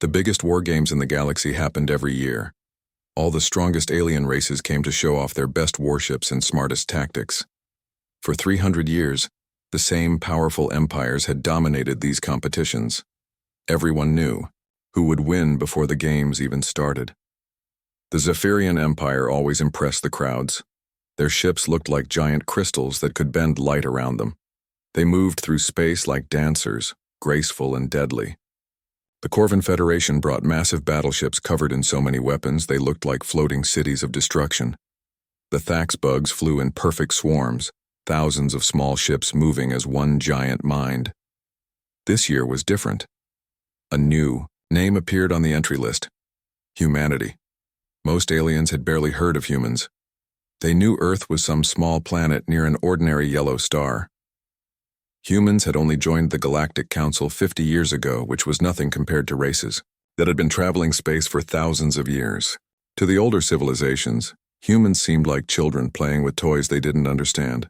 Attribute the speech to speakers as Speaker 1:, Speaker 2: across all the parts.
Speaker 1: The biggest war games in the galaxy happened every year. All the strongest alien races came to show off their best warships and smartest tactics. For 300 years, the same powerful empires had dominated these competitions. Everyone knew who would win before the games even started. The Zephyrian Empire always impressed the crowds. Their ships looked like giant crystals that could bend light around them. They moved through space like dancers, graceful and deadly. The Corvan Federation brought massive battleships covered in so many weapons they looked like floating cities of destruction. The Thax bugs flew in perfect swarms, thousands of small ships moving as one giant mind. This year was different. A new name appeared on the entry list: humanity. Most aliens had barely heard of humans. They knew Earth was some small planet near an ordinary yellow star. Humans had only joined the Galactic Council 50 years ago, which was nothing compared to races that had been traveling space for thousands of years. To the older civilizations, humans seemed like children playing with toys they didn't understand.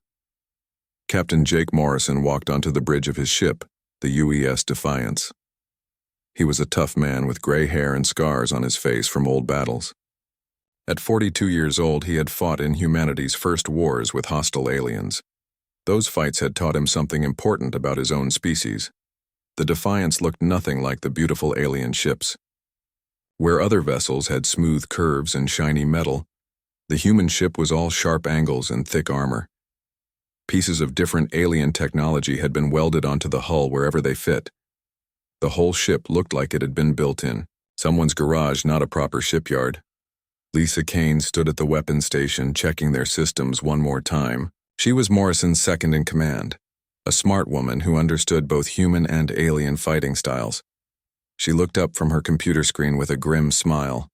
Speaker 1: Captain Jake Morrison walked onto the bridge of his ship, the UES Defiance. He was a tough man with gray hair and scars on his face from old battles. At 42 years old, he had fought in humanity's first wars with hostile aliens. Those fights had taught him something important about his own species. The Defiance looked nothing like the beautiful alien ships. Where other vessels had smooth curves and shiny metal, the human ship was all sharp angles and thick armor. Pieces of different alien technology had been welded onto the hull wherever they fit. The whole ship looked like it had been built in someone's garage, not a proper shipyard. Lisa Kane stood at the weapons station checking their systems one more time. She was Morrison's second in command, a smart woman who understood both human and alien fighting styles. She looked up from her computer screen with a grim smile.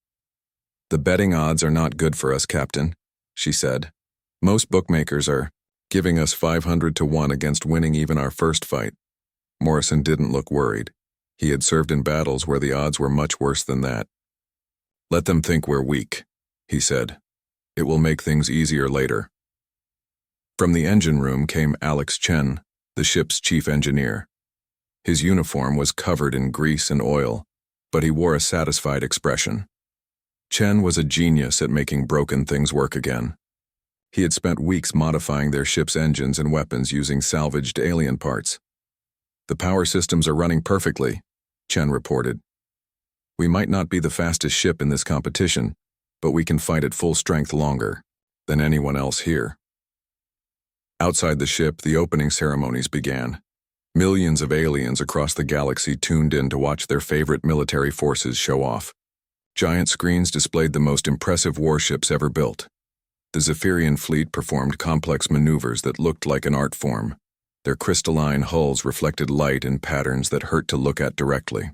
Speaker 1: "The betting odds are not good for us, Captain," she said. "Most bookmakers are giving us 500 to 1 against winning even our first fight." Morrison didn't look worried. He had served in battles where the odds were much worse than that. "Let them think we're weak," he said. "It will make things easier later." From the engine room came Alex Chen, the ship's chief engineer. His uniform was covered in grease and oil, but he wore a satisfied expression. Chen was a genius at making broken things work again. He had spent weeks modifying their ship's engines and weapons using salvaged alien parts. "The power systems are running perfectly," Chen reported. "We might not be the fastest ship in this competition, but we can fight at full strength longer than anyone else here." Outside the ship, the opening ceremonies began. Millions of aliens across the galaxy tuned in to watch their favorite military forces show off. Giant screens displayed the most impressive warships ever built. The Zephyrian fleet performed complex maneuvers that looked like an art form. Their crystalline hulls reflected light in patterns that hurt to look at directly.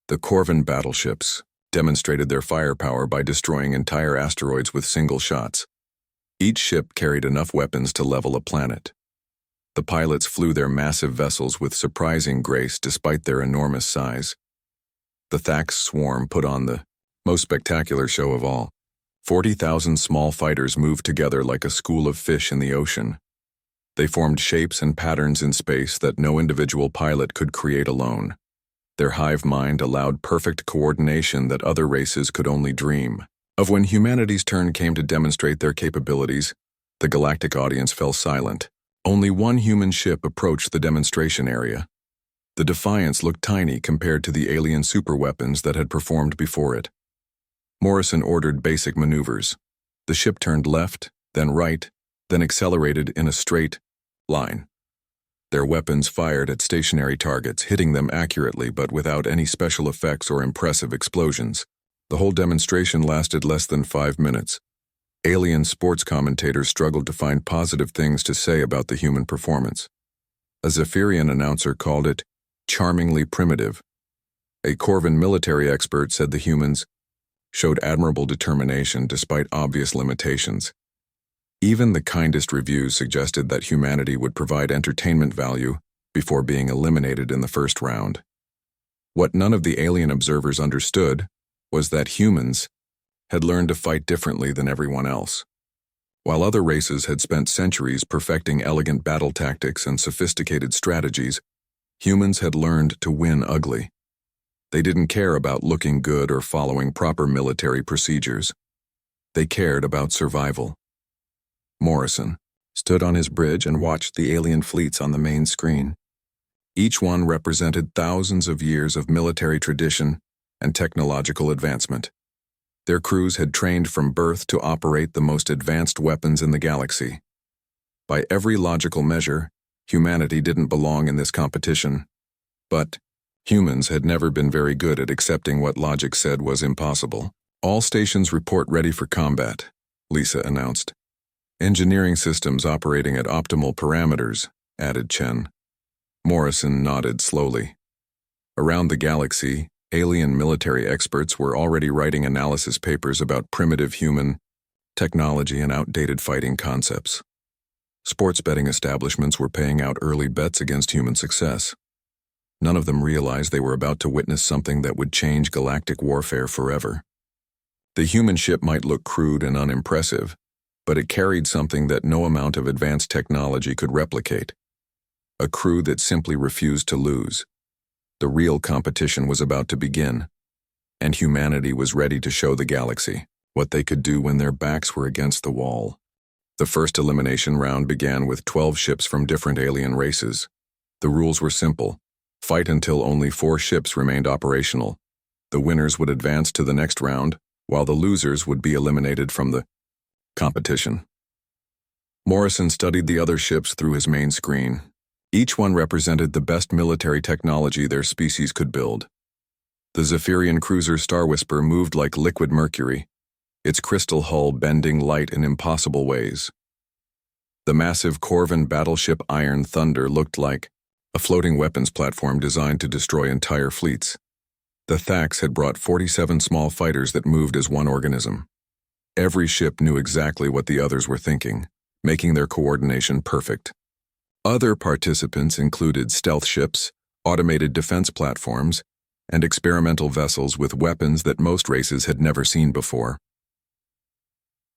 Speaker 1: The Corvan battleships demonstrated their firepower by destroying entire asteroids with single shots. Each ship carried enough weapons to level a planet. The pilots flew their massive vessels with surprising grace despite their enormous size. The Thax swarm put on the most spectacular show of all. 40,000 small fighters moved together like a school of fish in the ocean. They formed shapes and patterns in space that no individual pilot could create alone. Their hive mind allowed perfect coordination that other races could only dream of. When humanity's turn came to demonstrate their capabilities, the galactic audience fell silent. Only one human ship approached the demonstration area. The Defiance looked tiny compared to the alien superweapons that had performed before it. Morrison ordered basic maneuvers. The ship turned left, then right, then accelerated in a straight line. Their weapons fired at stationary targets, hitting them accurately but without any special effects or impressive explosions. The whole demonstration lasted less than 5 minutes. Alien sports commentators struggled to find positive things to say about the human performance. A Zephyrian announcer called it charmingly primitive. A Corvan military expert said the humans showed admirable determination despite obvious limitations. Even the kindest reviews suggested that humanity would provide entertainment value before being eliminated in the first round. What none of the alien observers understood was that humans had learned to fight differently than everyone else. While other races had spent centuries perfecting elegant battle tactics and sophisticated strategies, Humans had learned to win ugly. They didn't care about looking good or following proper military procedures. They cared about survival. Morrison stood on his bridge and watched the alien fleets on the main screen. Each one represented thousands of years of military tradition and technological advancement. Their crews had trained from birth to operate the most advanced weapons in the galaxy. By every logical measure, humanity didn't belong in this competition. But humans had never been very good at accepting what logic said was impossible. "All stations report ready for combat," Lisa announced. "Engineering systems operating at optimal parameters," added Chen. Morrison nodded slowly. Around the galaxy, alien military experts were already writing analysis papers about primitive human technology and outdated fighting concepts. Sports betting establishments were paying out early bets against human success. None of them realized they were about to witness something that would change galactic warfare forever. The human ship might look crude and unimpressive, but it carried something that no amount of advanced technology could replicate. A crew that simply refused to lose. The real competition was about to begin, and humanity was ready to show the galaxy what they could do when their backs were against the wall. The first elimination round began with 12 ships from different alien races. The rules were simple. Fight until only 4 ships remained operational. The winners would advance to the next round, while the losers would be eliminated from the competition. Morrison studied the other ships through his main screen. Each one represented the best military technology their species could build. The Zephyrian cruiser Star Whisper moved like liquid mercury, its crystal hull bending light in impossible ways. The massive Corvan battleship Iron Thunder looked like a floating weapons platform designed to destroy entire fleets. The Thax had brought 47 small fighters that moved as one organism. Every ship knew exactly what the others were thinking, making their coordination perfect. Other participants included stealth ships, automated defense platforms, and experimental vessels with weapons that most races had never seen before.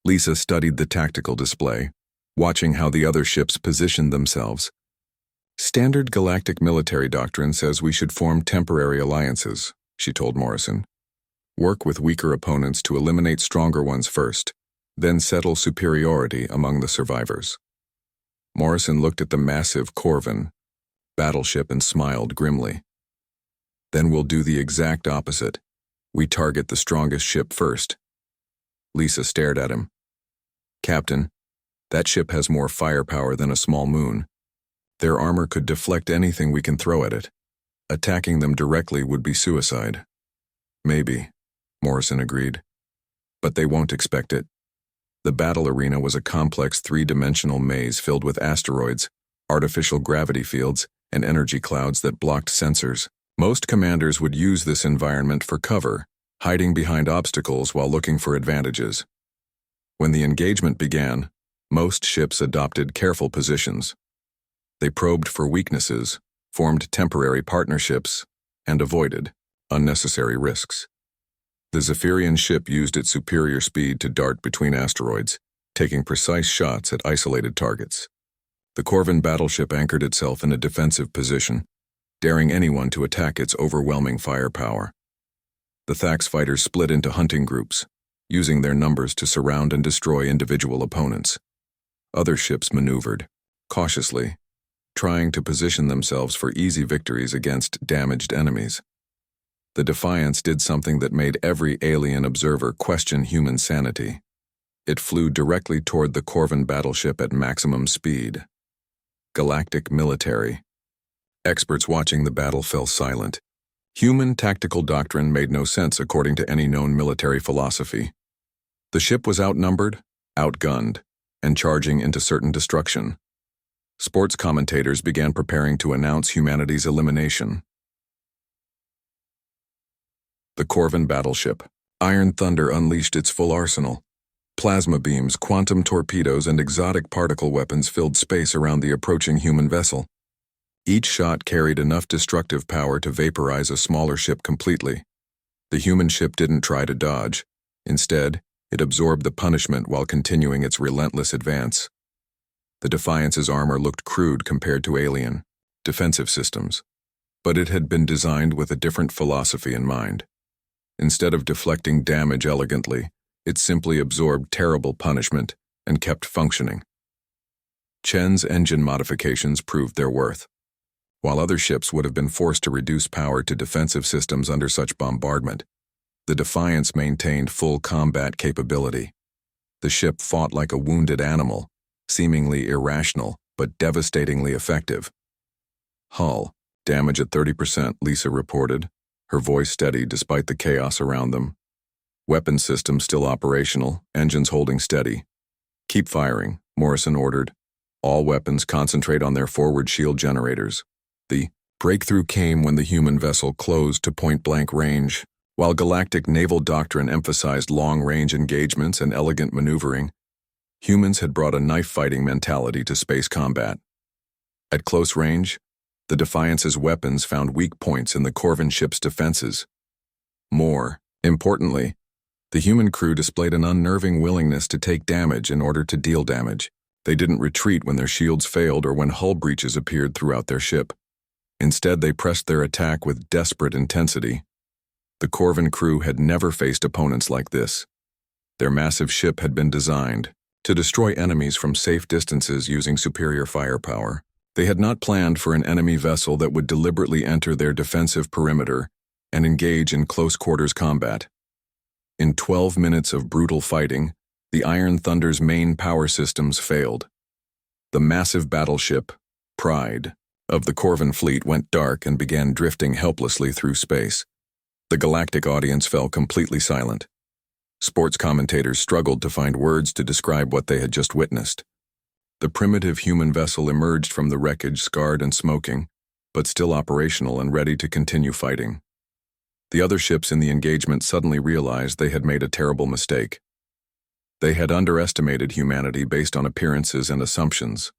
Speaker 1: Lisa studied the tactical display, watching how the other ships positioned themselves. "Standard galactic military doctrine says we should form temporary alliances," she told Morrison. "Work with weaker opponents to eliminate stronger ones first, then settle superiority among the survivors." Morrison looked at the massive Corvan battleship and smiled grimly. "Then we'll do the exact opposite. We target the strongest ship first." Lisa stared at him. "Captain, that ship has more firepower than a small moon. Their armor could deflect anything we can throw at it. Attacking them directly would be suicide." "Maybe," Morrison agreed. "But they won't expect it." The battle arena was a complex 3-dimensional maze filled with asteroids, artificial gravity fields, and energy clouds that blocked sensors. Most commanders would use this environment for cover, hiding behind obstacles while looking for advantages. When the engagement began, most ships adopted careful positions. They probed for weaknesses, formed temporary partnerships, and avoided unnecessary risks. The Zephyrian ship used its superior speed to dart between asteroids, taking precise shots at isolated targets. The Corvan battleship anchored itself in a defensive position, daring anyone to attack its overwhelming firepower. The Thax fighters split into hunting groups, using their numbers to surround and destroy individual opponents. Other ships maneuvered, cautiously, trying to position themselves for easy victories against damaged enemies. The Defiance did something that made every alien observer question human sanity. It flew directly toward the Corvan battleship at maximum speed. Galactic military. Experts watching the battle fell silent. Human tactical doctrine made no sense according to any known military philosophy. The ship was outnumbered, outgunned, and charging into certain destruction. Sports commentators began preparing to announce humanity's elimination. The Corvan battleship. Iron Thunder unleashed its full arsenal. Plasma beams, quantum torpedoes, and exotic particle weapons filled space around the approaching human vessel. Each shot carried enough destructive power to vaporize a smaller ship completely. The human ship didn't try to dodge. Instead, it absorbed the punishment while continuing its relentless advance. The Defiance's armor looked crude compared to alien defensive systems. But it had been designed with a different philosophy in mind. Instead of deflecting damage elegantly, it simply absorbed terrible punishment and kept functioning. Chen's engine modifications proved their worth. While other ships would have been forced to reduce power to defensive systems under such bombardment, the Defiance maintained full combat capability. The ship fought like a wounded animal, seemingly irrational but devastatingly effective. Hull, damage at 30%, Lisa reported, her voice steady despite the chaos around them. Weapon systems still operational, engines holding steady. Keep firing, Morrison ordered. All weapons concentrate on their forward shield generators. The breakthrough came when the human vessel closed to point-blank range. While Galactic naval doctrine emphasized long-range engagements and elegant maneuvering, humans had brought a knife-fighting mentality to space combat. At close range, the Defiance's weapons found weak points in the Corvin ship's defenses. More importantly, the human crew displayed an unnerving willingness to take damage in order to deal damage. They didn't retreat when their shields failed or when hull breaches appeared throughout their ship. Instead, they pressed their attack with desperate intensity. The Corvin crew had never faced opponents like this. Their massive ship had been designed to destroy enemies from safe distances using superior firepower. They had not planned for an enemy vessel that would deliberately enter their defensive perimeter and engage in close-quarters combat. In 12 minutes of brutal fighting, the Iron Thunder's main power systems failed. The massive battleship, Pride, of the Corvin fleet went dark and began drifting helplessly through space. The galactic audience fell completely silent. Sports commentators struggled to find words to describe what they had just witnessed. The primitive human vessel emerged from the wreckage scarred and smoking, but still operational and ready to continue fighting. The other ships in the engagement suddenly realized they had made a terrible mistake. They had underestimated humanity based on appearances and assumptions.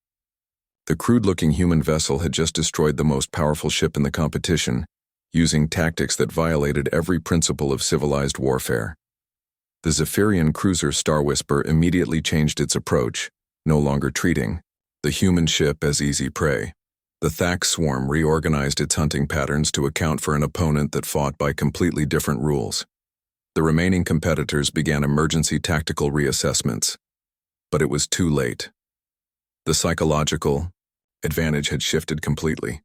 Speaker 1: The crude-looking human vessel had just destroyed the most powerful ship in the competition, using tactics that violated every principle of civilized warfare. The Zephyrian cruiser Star Whisper immediately changed its approach, no longer treating the human ship as easy prey. The Thax swarm reorganized its hunting patterns to account for an opponent that fought by completely different rules. The remaining competitors began emergency tactical reassessments, but it was too late. The psychological advantage had shifted completely.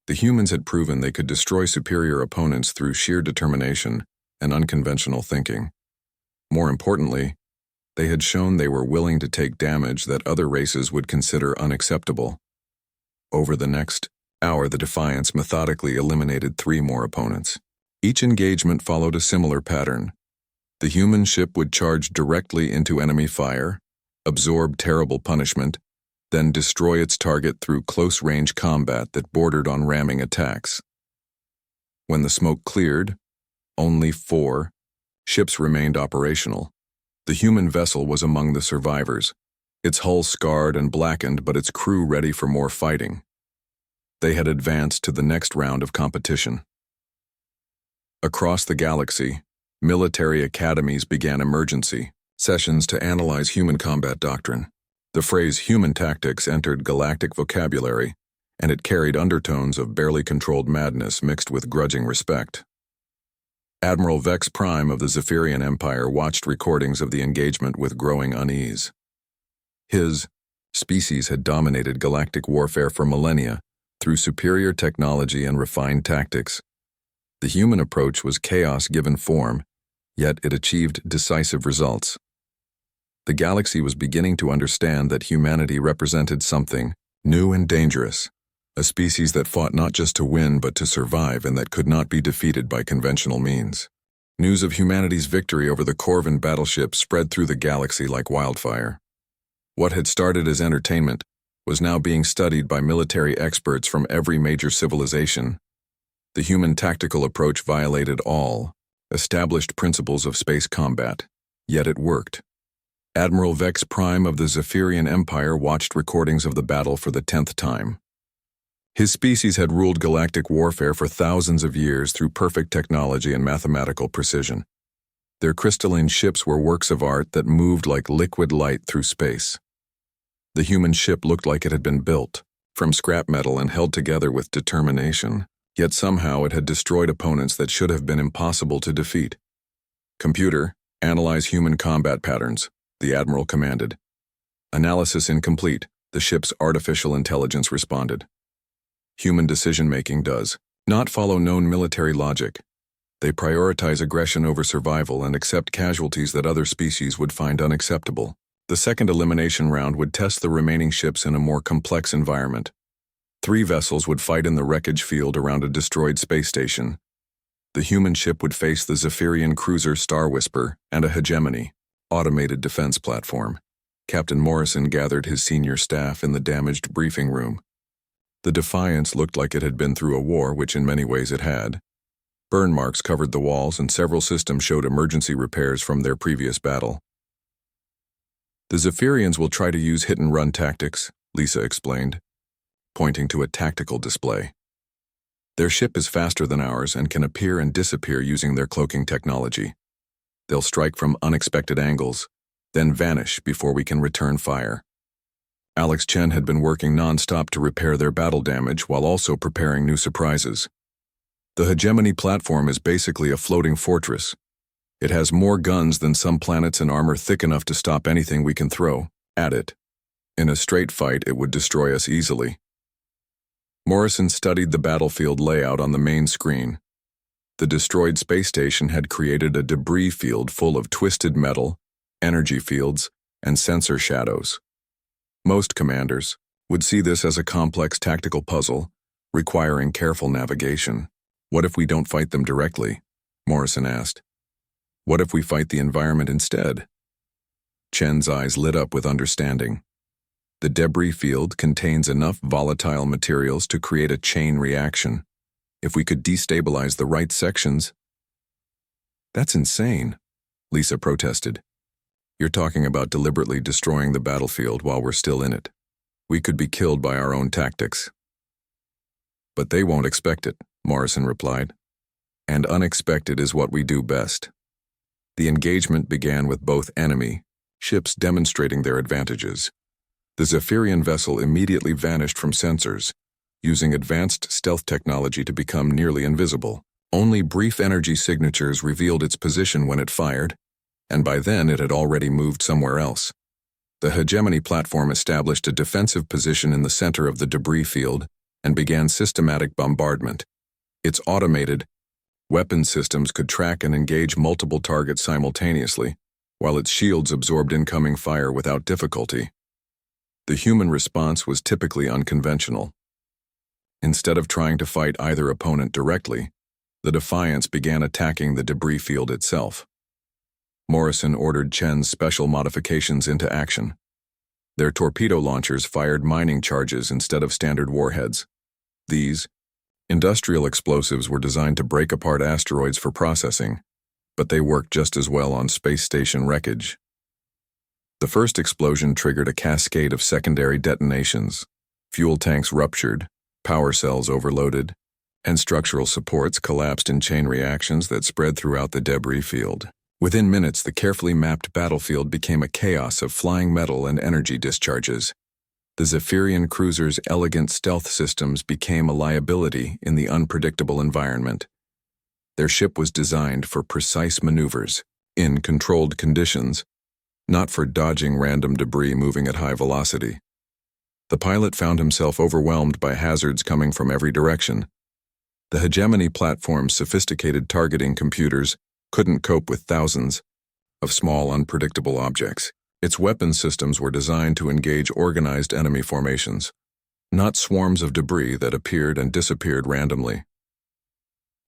Speaker 1: The humans had proven they could destroy superior opponents through sheer determination and unconventional thinking. More importantly, they had shown they were willing to take damage that other races would consider unacceptable. Over the next hour, the Defiance methodically eliminated 3 more opponents. Each engagement followed a similar pattern. The human ship would charge directly into enemy fire, absorb terrible punishment, then destroy its target through close-range combat that bordered on ramming attacks. When the smoke cleared, only 4 ships remained operational. The human vessel was among the survivors, its hull scarred and blackened, but its crew ready for more fighting. They had advanced to the next round of competition. Across the galaxy, military academies began emergency sessions to analyze human combat doctrine. The phrase human tactics entered galactic vocabulary, and it carried undertones of barely controlled madness mixed with grudging respect. Admiral Vex Prime of the Zephyrian Empire watched recordings of the engagement with growing unease. His species had dominated galactic warfare for millennia through superior technology and refined tactics. The human approach was chaos given form, yet it achieved decisive results. The galaxy was beginning to understand that humanity represented something new and dangerous, a species that fought not just to win but to survive and that could not be defeated by conventional means. News of humanity's victory over the Corvin battleship spread through the galaxy like wildfire. What had started as entertainment was now being studied by military experts from every major civilization. The human tactical approach violated all established principles of space combat, yet it worked. Admiral Vex Prime of the Zephyrian Empire watched recordings of the battle for the 10th time. His species had ruled galactic warfare for thousands of years through perfect technology and mathematical precision. Their crystalline ships were works of art that moved like liquid light through space. The human ship looked like it had been built from scrap metal and held together with determination. Yet somehow it had destroyed opponents that should have been impossible to defeat. "Computer, analyze human combat patterns," the Admiral commanded. "Analysis incomplete," the ship's artificial intelligence responded. Human decision-making does not follow known military logic. They prioritize aggression over survival and accept casualties that other species would find unacceptable. The second elimination round would test the remaining ships in a more complex environment. 3 vessels would fight in the wreckage field around a destroyed space station. The human ship would face the Zephyrian cruiser Star Whisper and a hegemony, automated defense platform. Captain Morrison gathered his senior staff in the damaged briefing room. The Defiance looked like it had been through a war, which in many ways it had. Burn marks covered the walls and several systems showed emergency repairs from their previous battle. "The Zephyrians will try to use hit-and-run tactics," Lisa explained, pointing to a tactical display. "Their ship is faster than ours and can appear and disappear using their cloaking technology. They'll strike from unexpected angles, then vanish before we can return fire." Alex Chen had been working non-stop to repair their battle damage while also preparing new surprises. "The hegemony platform is basically a floating fortress. It has more guns than some planets and armor thick enough to stop anything we can throw at it. In a straight fight, it would destroy us easily." Morrison studied the battlefield layout on the main screen. The destroyed space station had created a debris field full of twisted metal, energy fields, and sensor shadows. Most commanders would see this as a complex tactical puzzle, requiring careful navigation. "What if we don't fight them directly?" Morrison asked. "What if we fight the environment instead?" Chen's eyes lit up with understanding. "The debris field contains enough volatile materials to create a chain reaction. If we could destabilize the right sections—" "That's insane," Lisa protested. "You're talking about deliberately destroying the battlefield while we're still in it. We could be killed by our own tactics." "But they won't expect it," Morrison replied. "And unexpected is what we do best." The engagement began with both enemy ships demonstrating their advantages. The Zephyrian vessel immediately vanished from sensors, using advanced stealth technology to become nearly invisible. Only brief energy signatures revealed its position when it fired, and by then it had already moved somewhere else. The hegemony platform established a defensive position in the center of the debris field and began systematic bombardment. Its automated weapon systems could track and engage multiple targets simultaneously, while its shields absorbed incoming fire without difficulty. The human response was typically unconventional. Instead of trying to fight either opponent directly, the Defiance began attacking the debris field itself. Morrison ordered Chen's special modifications into action. Their torpedo launchers fired mining charges instead of standard warheads. These industrial explosives were designed to break apart asteroids for processing, but they worked just as well on space station wreckage. The first explosion triggered a cascade of secondary detonations. Fuel tanks ruptured, power cells overloaded, and structural supports collapsed in chain reactions that spread throughout the debris field. Within minutes, the carefully mapped battlefield became a chaos of flying metal and energy discharges. The Zephyrian cruiser's elegant stealth systems became a liability in the unpredictable environment. Their ship was designed for precise maneuvers, in controlled conditions, not for dodging random debris moving at high velocity. The pilot found himself overwhelmed by hazards coming from every direction. The hegemony platform's sophisticated targeting computers couldn't cope with thousands of small, unpredictable objects. Its weapon systems were designed to engage organized enemy formations, not swarms of debris that appeared and disappeared randomly.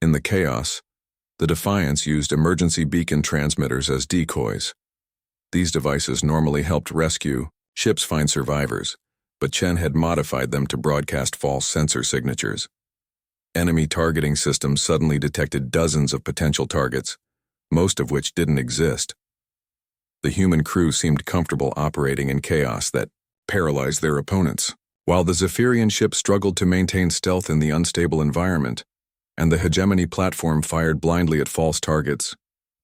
Speaker 1: In the chaos, the Defiance used emergency beacon transmitters as decoys. These devices normally helped rescue ships find survivors, but Chen had modified them to broadcast false sensor signatures. Enemy targeting systems suddenly detected dozens of potential targets, most of which didn't exist. The human crew seemed comfortable operating in chaos that paralyzed their opponents, while the Zephyrian ship struggled to maintain stealth in the unstable environment, and the hegemony platform fired blindly at false targets.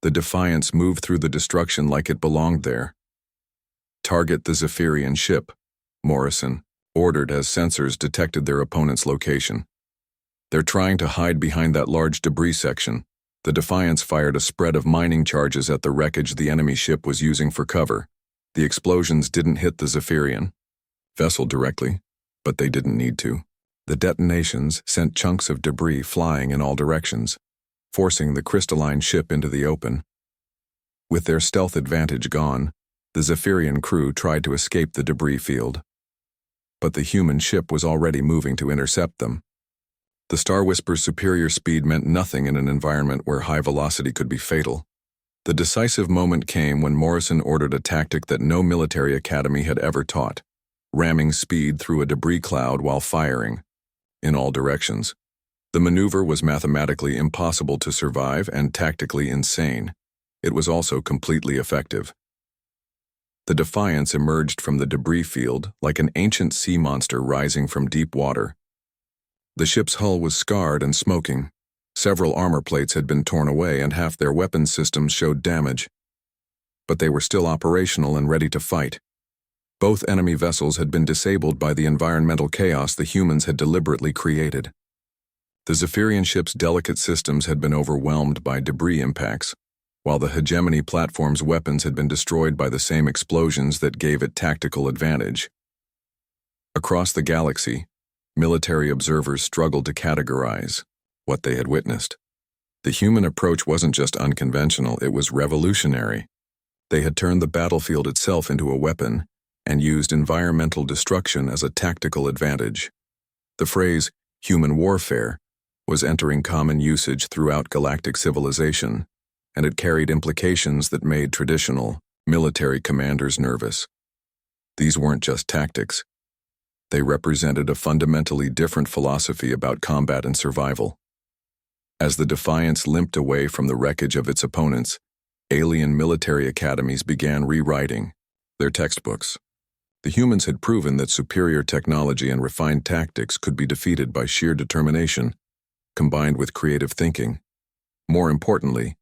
Speaker 1: The Defiance moved through the destruction like it belonged there. "Target the Zephyrian ship," Morrison ordered as sensors detected their opponent's location. They're trying to hide behind that large debris section. The Defiance fired a spread of mining charges at the wreckage the enemy ship was using for cover. The explosions didn't hit the Zephyrian vessel directly, but they didn't need to. The detonations sent chunks of debris flying in all directions, forcing the crystalline ship into the open. With their stealth advantage gone, the Zephyrian crew tried to escape the debris field. But the human ship was already moving to intercept them. The Star Whisper's superior speed meant nothing in an environment where high velocity could be fatal. The decisive moment came when Morrison ordered a tactic that no military academy had ever taught: ramming speed through a debris cloud while firing in all directions. The maneuver was mathematically impossible to survive and tactically insane. It was also completely effective. The Defiance emerged from the debris field like an ancient sea monster rising from deep water. The ship's hull was scarred and smoking. Several armor plates had been torn away and half their weapons systems showed damage. But they were still operational and ready to fight. Both enemy vessels had been disabled by the environmental chaos the humans had deliberately created. The Zephyrian ship's delicate systems had been overwhelmed by debris impacts, while the hegemony platform's weapons had been destroyed by the same explosions that gave it tactical advantage. Across the galaxy, military observers struggled to categorize what they had witnessed. The human approach wasn't just unconventional, it was revolutionary. They had turned the battlefield itself into a weapon and used environmental destruction as a tactical advantage. The phrase, human warfare, was entering common usage throughout galactic civilization, and it carried implications that made traditional military commanders nervous. These weren't just tactics. They represented a fundamentally different philosophy about combat and survival. As the Defiance limped away from the wreckage of its opponents, alien military academies began rewriting their textbooks. The humans had proven that superior technology and refined tactics could be defeated by sheer determination, combined with creative thinking. More importantly,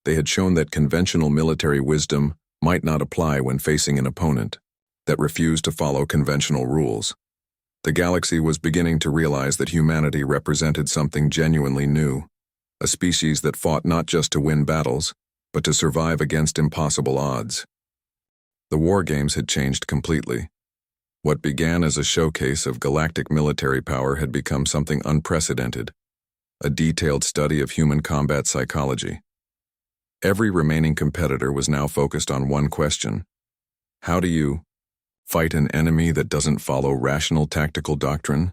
Speaker 1: they had shown that conventional military wisdom might not apply when facing an opponent that refused to follow conventional rules. The galaxy was beginning to realize that humanity represented something genuinely new, a species that fought not just to win battles, but to survive against impossible odds. The war games had changed completely. What began as a showcase of galactic military power had become something unprecedented, a detailed study of human combat psychology. Every remaining competitor was now focused on one question: how do you fight an enemy that doesn't follow rational tactical doctrine?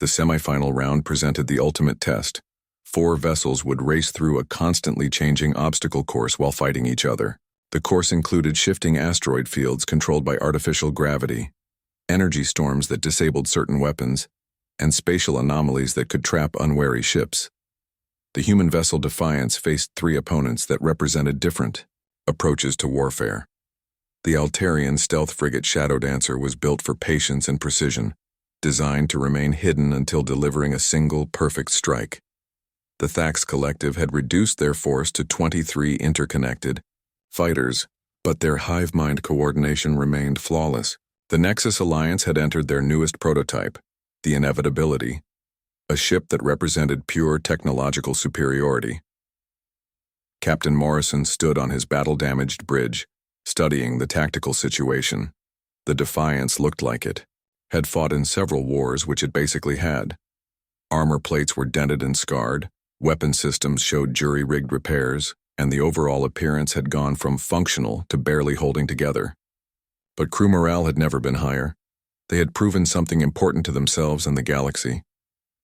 Speaker 1: The semifinal round presented the ultimate test. 4 vessels would race through a constantly changing obstacle course while fighting each other. The course included shifting asteroid fields controlled by artificial gravity, energy storms that disabled certain weapons, and spatial anomalies that could trap unwary ships. The human vessel Defiance faced 3 opponents that represented different approaches to warfare. The Altarian stealth frigate Shadow Dancer was built for patience and precision, designed to remain hidden until delivering a single perfect strike. The Thax Collective had reduced their force to 23 interconnected fighters, but their hive mind coordination remained flawless. The Nexus Alliance had entered their newest prototype, the Inevitability, a ship that represented pure technological superiority. Captain Morrison stood on his battle-damaged bridge, studying the tactical situation. The Defiance looked like it had fought in several wars, which it basically had. Armor plates were dented and scarred, weapon systems showed jury-rigged repairs, and the overall appearance had gone from functional to barely holding together. But crew morale had never been higher. They had proven something important to themselves and the galaxy.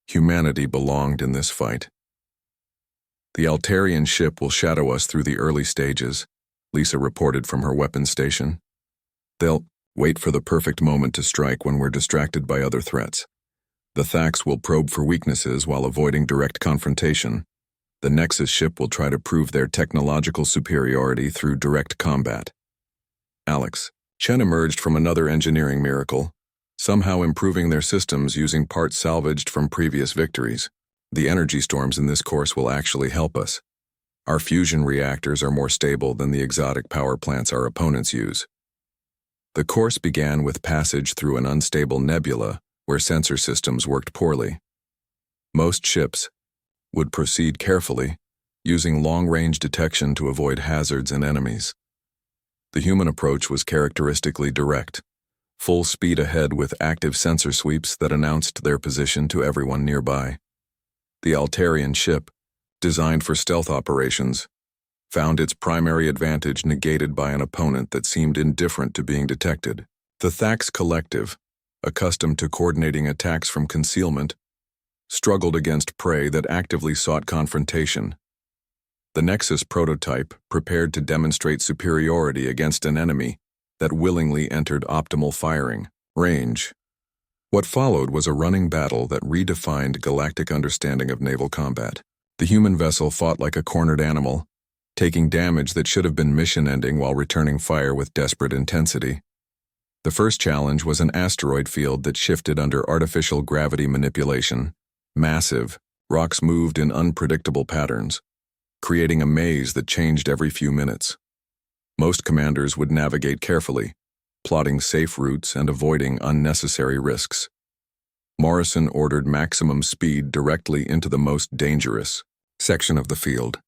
Speaker 1: Humanity belonged in this fight. The Altarian ship will shadow us through the early stages, Lisa reported from her weapons station. They'll wait for the perfect moment to strike when we're distracted by other threats. The Thax will probe for weaknesses while avoiding direct confrontation. The Nexus ship will try to prove their technological superiority through direct combat. Alex. Chen emerged from another engineering miracle, somehow improving their systems using parts salvaged from previous victories. The energy storms in this course will actually help us. Our fusion reactors are more stable than the exotic power plants our opponents use. The course began with passage through an unstable nebula where sensor systems worked poorly. Most ships would proceed carefully, using long-range detection to avoid hazards and enemies. The human approach was characteristically direct, full speed ahead with active sensor sweeps that announced their position to everyone nearby. The Altarian ship, designed for stealth operations, found its primary advantage negated by an opponent that seemed indifferent to being detected. The Thax Collective, accustomed to coordinating attacks from concealment, struggled against prey that actively sought confrontation. The Nexus prototype prepared to demonstrate superiority against an enemy that willingly entered optimal firing range. What followed was a running battle that redefined galactic understanding of naval combat. The human vessel fought like a cornered animal, taking damage that should have been mission-ending while returning fire with desperate intensity. The first challenge was an asteroid field that shifted under artificial gravity manipulation. Massive, rocks moved in unpredictable patterns, creating a maze that changed every few minutes. Most commanders would navigate carefully, plotting safe routes and avoiding unnecessary risks. Morrison ordered maximum speed directly into the most dangerous section of the field.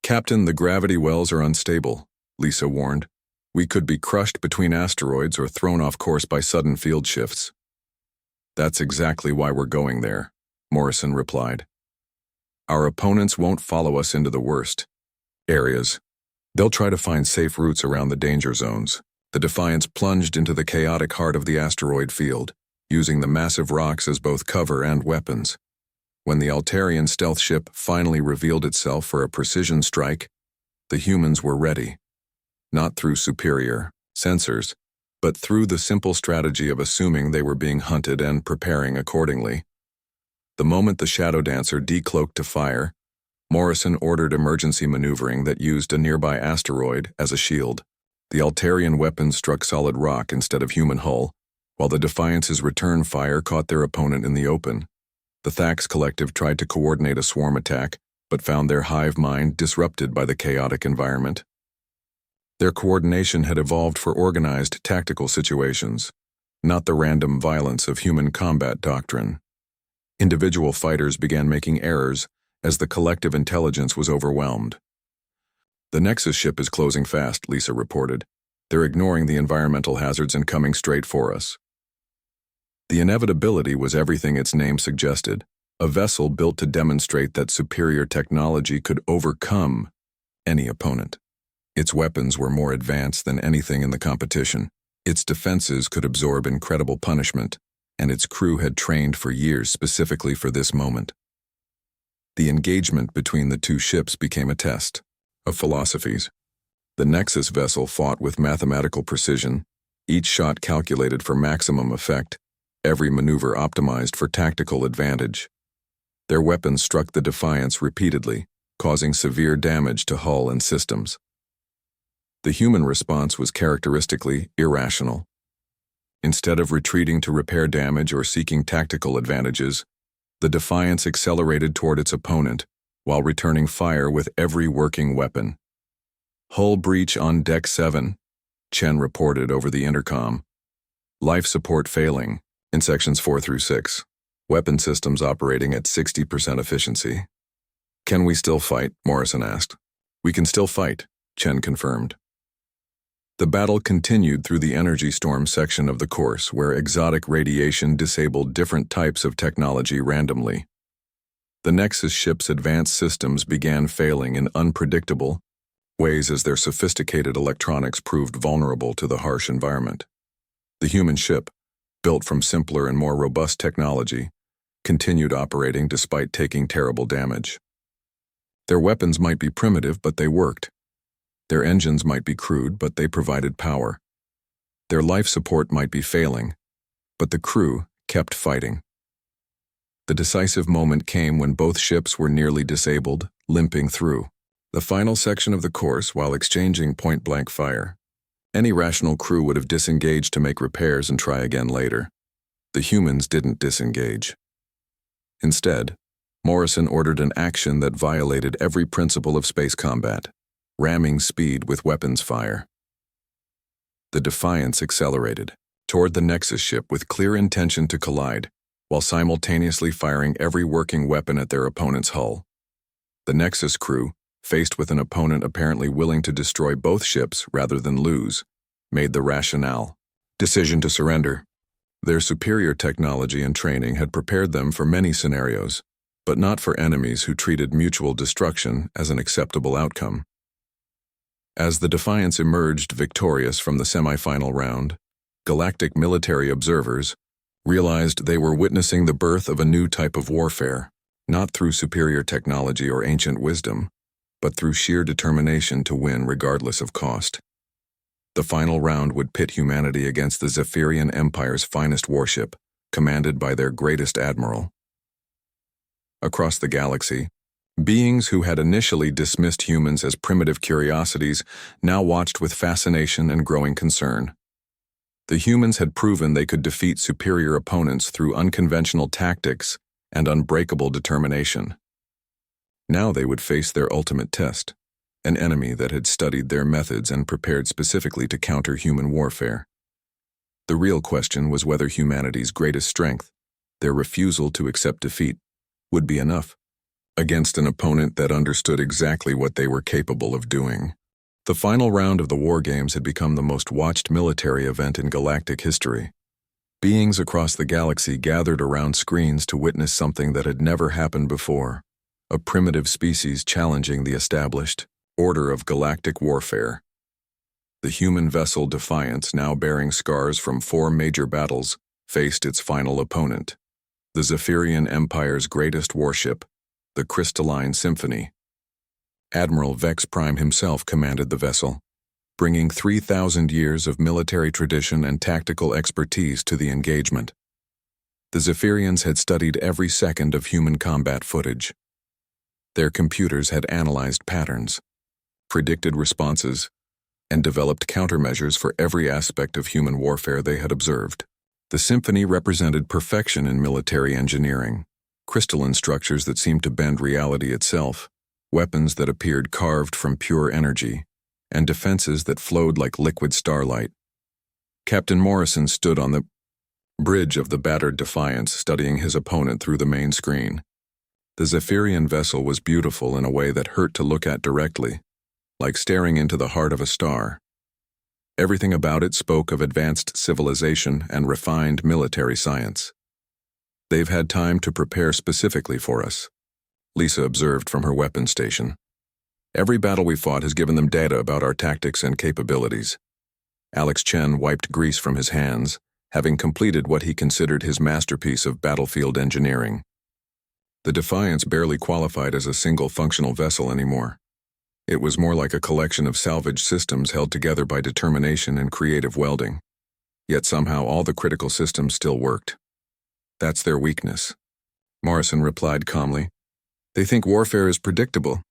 Speaker 1: "Captain, the gravity wells are unstable," Lisa warned. "We could be crushed between asteroids or thrown off course by sudden field shifts." "That's exactly why we're going there," Morrison replied. "Our opponents won't follow us into the worst areas. They'll try to find safe routes around the danger zones." The Defiance plunged into the chaotic heart of the asteroid field, using the massive rocks as both cover and weapons. When the Altarian stealth ship finally revealed itself for a precision strike, the humans were ready. Not through superior sensors, but through the simple strategy of assuming they were being hunted and preparing accordingly. The moment the Shadow Dancer decloaked to fire, Morrison ordered emergency maneuvering that used a nearby asteroid as a shield. The Altarian weapons struck solid rock instead of human hull, while the Defiance's return fire caught their opponent in the open. The Thax Collective tried to coordinate a swarm attack, but found their hive mind disrupted by the chaotic environment. Their coordination had evolved for organized tactical situations, not the random violence of human combat doctrine. Individual fighters began making errors as the collective intelligence was overwhelmed. "The Nexus ship is closing fast," Lisa reported. "They're ignoring the environmental hazards and coming straight for us." The inevitability was everything its name suggested, a vessel built to demonstrate that superior technology could overcome any opponent. Its weapons were more advanced than anything in the competition. Its defenses could absorb incredible punishment, and its crew had trained for years specifically for this moment. The engagement between the two ships became a test of philosophies. The Nexus vessel fought with mathematical precision, each shot calculated for maximum effect, every maneuver optimized for tactical advantage. Their weapons struck the Defiance repeatedly, causing severe damage to hull and systems. The human response was characteristically irrational. Instead of retreating to repair damage or seeking tactical advantages, the Defiance accelerated toward its opponent while returning fire with every working weapon. "Hull breach on Deck 7, Chen reported over the intercom. "Life support failing in sections 4 through 6. Weapon systems operating at 60% efficiency." "Can we still fight?" Morrison asked. "We can still fight," Chen confirmed. The battle continued through the energy storm section of the course, where exotic radiation disabled different types of technology randomly. The Nexus ship's advanced systems began failing in unpredictable ways as their sophisticated electronics proved vulnerable to the harsh environment. The human ship, built from simpler and more robust technology, continued operating despite taking terrible damage. Their weapons might be primitive, but they worked. Their engines might be crude, but they provided power. Their life support might be failing, but the crew kept fighting. The decisive moment came when both ships were nearly disabled, limping through the final section of the course while exchanging point-blank fire. Any rational crew would have disengaged to make repairs and try again later. The humans didn't disengage. Instead, Morrison ordered an action that violated every principle of space combat: ramming speed with weapons fire. The Defiance accelerated toward the Nexus ship with clear intention to collide, while simultaneously firing every working weapon at their opponent's hull. The Nexus crew, faced with an opponent apparently willing to destroy both ships rather than lose, made the rational decision to surrender. Their superior technology and training had prepared them for many scenarios, but not for enemies who treated mutual destruction as an acceptable outcome. As the Defiance emerged victorious from the semi-final round, galactic military observers realized they were witnessing the birth of a new type of warfare, not through superior technology or ancient wisdom, but through sheer determination to win regardless of cost. The final round would pit humanity against the Zephyrian Empire's finest warship, commanded by their greatest admiral. Across the galaxy, beings who had initially dismissed humans as primitive curiosities now watched with fascination and growing concern. The humans had proven they could defeat superior opponents through unconventional tactics and unbreakable determination. Now they would face their ultimate test, an enemy that had studied their methods and prepared specifically to counter human warfare. The real question was whether humanity's greatest strength, their refusal to accept defeat, would be enough against an opponent that understood exactly what they were capable of doing. The final round of the War Games had become the most watched military event in galactic history. Beings across the galaxy gathered around screens to witness something that had never happened before, a primitive species challenging the established order of galactic warfare. The human vessel Defiance, now bearing scars from 4 major battles, faced its final opponent, the Zephyrian Empire's greatest warship, the Crystalline Symphony. Admiral Vex Prime himself commanded the vessel, bringing 3,000 years of military tradition and tactical expertise to the engagement. The Zephyrians had studied every second of human combat footage. Their computers had analyzed patterns, predicted responses, and developed countermeasures for every aspect of human warfare they had observed. The Symphony represented perfection in military engineering, crystalline structures that seemed to bend reality itself, weapons that appeared carved from pure energy, and defenses that flowed like liquid starlight. Captain Morrison stood on the bridge of the battered Defiance, studying his opponent through the main screen. The Zephyrian vessel was beautiful in a way that hurt to look at directly, like staring into the heart of a star. Everything about it spoke of advanced civilization and refined military science. "They've had time to prepare specifically for us," Lisa observed from her weapons station. "Every battle we fought has given them data about our tactics and capabilities." Alex Chen wiped grease from his hands, having completed what he considered his masterpiece of battlefield engineering. The Defiance barely qualified as a single functional vessel anymore. It was more like a collection of salvage systems held together by determination and creative welding. Yet somehow all the critical systems still worked. "That's their weakness," Morrison replied calmly. "They think warfare is predictable.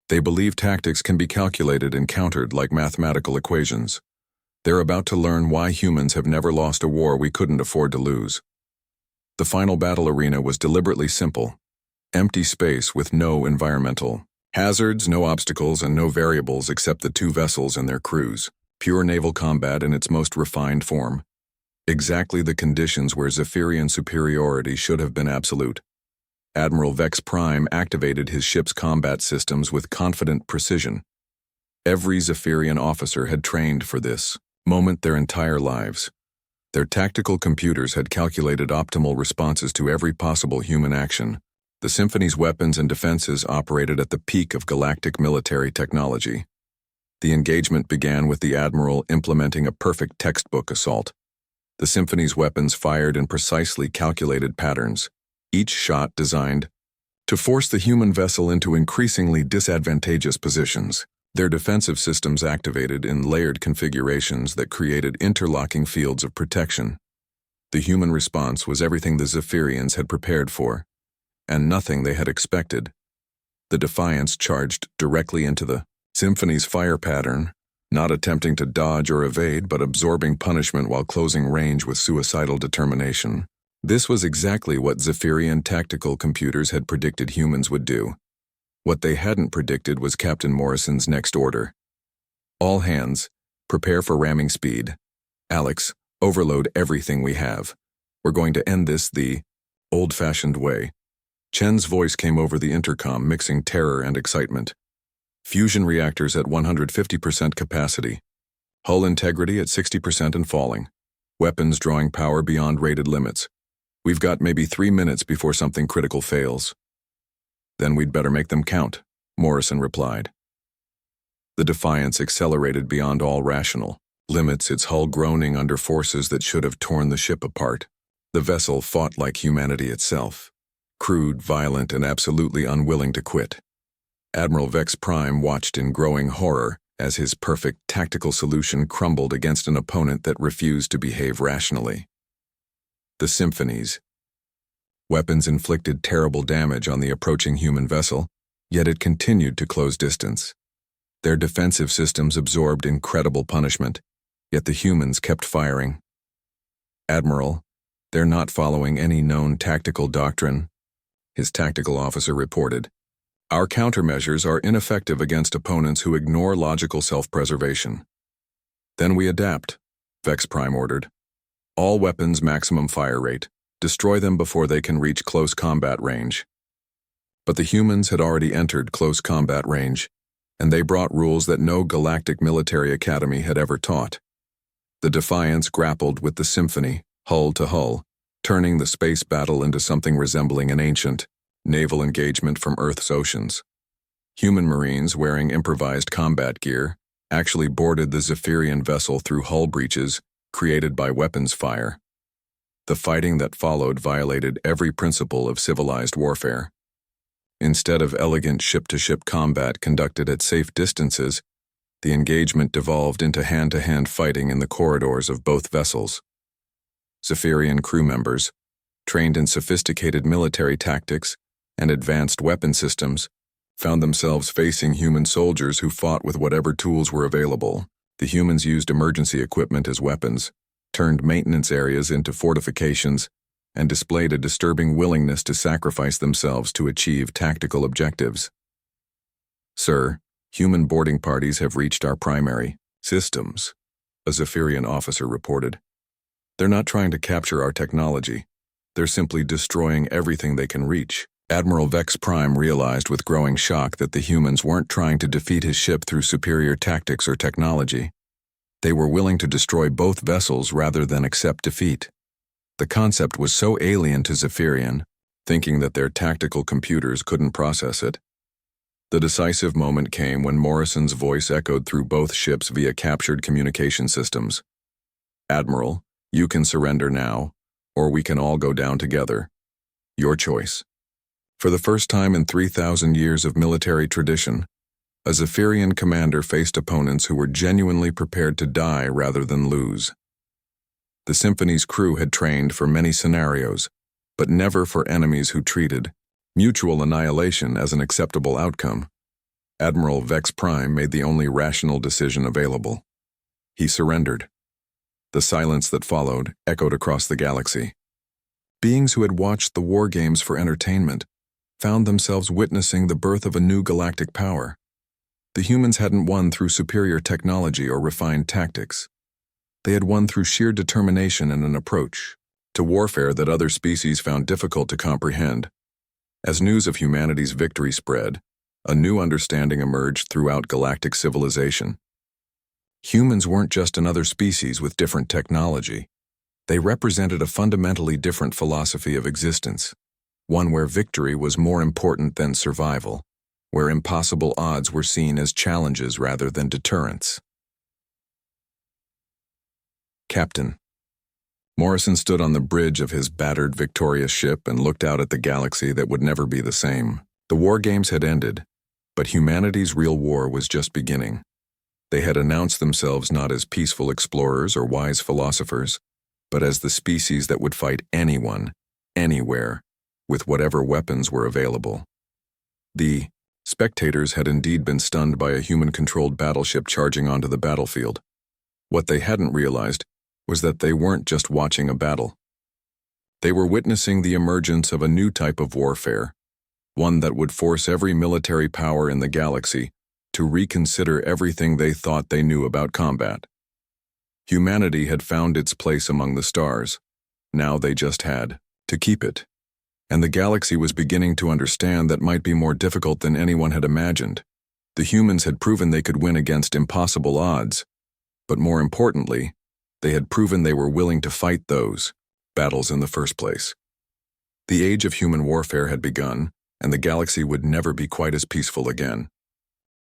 Speaker 1: They believe tactics can be calculated and countered like mathematical equations. They're about to learn why humans have never lost a war we couldn't afford to lose." The final battle arena was deliberately simple. Empty space with no environmental hazards, no obstacles, and no variables except the 2 vessels and their crews. Pure naval combat in its most refined form. Exactly the conditions where Zephyrian superiority should have been absolute. Admiral Vex Prime activated his ship's combat systems with confident precision. Every Zephyrian officer had trained for this moment their entire lives. Their tactical computers had calculated optimal responses to every possible human action. The Symphony's weapons and defenses operated at the peak of galactic military technology. The engagement began with the Admiral implementing a perfect textbook assault. The Symphony's weapons fired in precisely calculated patterns, each shot designed to force the human vessel into increasingly disadvantageous positions. Their defensive systems activated in layered configurations that created interlocking fields of protection. The human response was everything the Zephyrians had prepared for, and nothing they had expected. The Defiance charged directly into the Symphony's fire pattern, not attempting to dodge or evade but absorbing punishment while closing range with suicidal determination. This was exactly what Zephyrian tactical computers had predicted humans would do. What they hadn't predicted was Captain Morrison's next order. "All hands, prepare for ramming speed. Alex, overload everything we have. We're going to end this the old-fashioned way, Chen's voice came over the intercom, mixing terror and excitement. Fusion reactors at 150% capacity. Hull integrity at 60% and falling. Weapons drawing power beyond rated limits. We've got maybe 3 minutes before something critical fails. Then we'd better make them count, Morrison replied. The Defiance accelerated beyond all rational limits, its hull groaning under forces that should have torn the ship apart. The vessel fought like humanity itself, crude, violent, and absolutely unwilling to quit. Admiral Vex Prime watched in growing horror as his perfect tactical solution crumbled against an opponent that refused to behave rationally. The Symphonies. Weapons inflicted terrible damage on the approaching human vessel, yet it continued to close distance. Their defensive systems absorbed incredible punishment, yet the humans kept firing. Admiral, they're not following any known tactical doctrine, his tactical officer reported. Our countermeasures are ineffective against opponents who ignore logical self-preservation. Then we adapt, Vex Prime ordered. All weapons maximum fire rate. Destroy them before they can reach close combat range. But the humans had already entered close combat range, and they brought rules that no galactic military academy had ever taught. The Defiance grappled with the Symphony, hull to hull, turning the space battle into something resembling an ancient naval engagement from Earth's oceans. Human Marines wearing improvised combat gear actually boarded the Zephyrian vessel through hull breaches created by weapons fire. The fighting that followed violated every principle of civilized warfare. Instead of elegant ship-to-ship combat conducted at safe distances, the engagement devolved into hand-to-hand fighting in the corridors of both vessels. Zephyrian crew members, trained in sophisticated military tactics and advanced weapon systems, found themselves facing human soldiers who fought with whatever tools were available. The humans used emergency equipment as weapons, turned maintenance areas into fortifications, and displayed a disturbing willingness to sacrifice themselves to achieve tactical objectives. Sir, human boarding parties have reached our primary systems, a Zephyrian officer reported. They're not trying to capture our technology. They're simply destroying everything they can reach. Admiral Vex Prime realized with growing shock that the humans weren't trying to defeat his ship through superior tactics or technology. They were willing to destroy both vessels rather than accept defeat. The concept was so alien to Zephyrian, thinking that their tactical computers couldn't process it. The decisive moment came when Morrison's voice echoed through both ships via captured communication systems. Admiral, you can surrender now, or we can all go down together. Your choice. For the first time in 3,000 years of military tradition, a Zephyrian commander faced opponents who were genuinely prepared to die rather than lose. The Symphony's crew had trained for many scenarios, but never for enemies who treated mutual annihilation as an acceptable outcome. Admiral Vex Prime made the only rational decision available. He surrendered. The silence that followed echoed across the galaxy. Beings who had watched the war games for entertainment found themselves witnessing the birth of a new galactic power. The humans hadn't won through superior technology or refined tactics. They had won through sheer determination and an approach to warfare that other species found difficult to comprehend. As news of humanity's victory spread, a new understanding emerged throughout galactic civilization. Humans weren't just another species with different technology. They represented a fundamentally different philosophy of existence, one where victory was more important than survival, where impossible odds were seen as challenges rather than deterrents. Captain. Morrison stood on the bridge of his battered, victorious ship and looked out at the galaxy that would never be the same. The war games had ended, but humanity's real war was just beginning. They had announced themselves not as peaceful explorers or wise philosophers, but as the species that would fight anyone, anywhere, with whatever weapons were available. The Spectators had indeed been stunned by a human-controlled battleship charging onto the battlefield. What they hadn't realized was that they weren't just watching a battle. They were witnessing the emergence of a new type of warfare, one that would force every military power in the galaxy to reconsider everything they thought they knew about combat. Humanity had found its place among the stars. Now they just had to keep it. And the galaxy was beginning to understand that might be more difficult than anyone had imagined. The humans had proven they could win against impossible odds, but more importantly, they had proven they were willing to fight those battles in the first place. The age of human warfare had begun, and the galaxy would never be quite as peaceful again.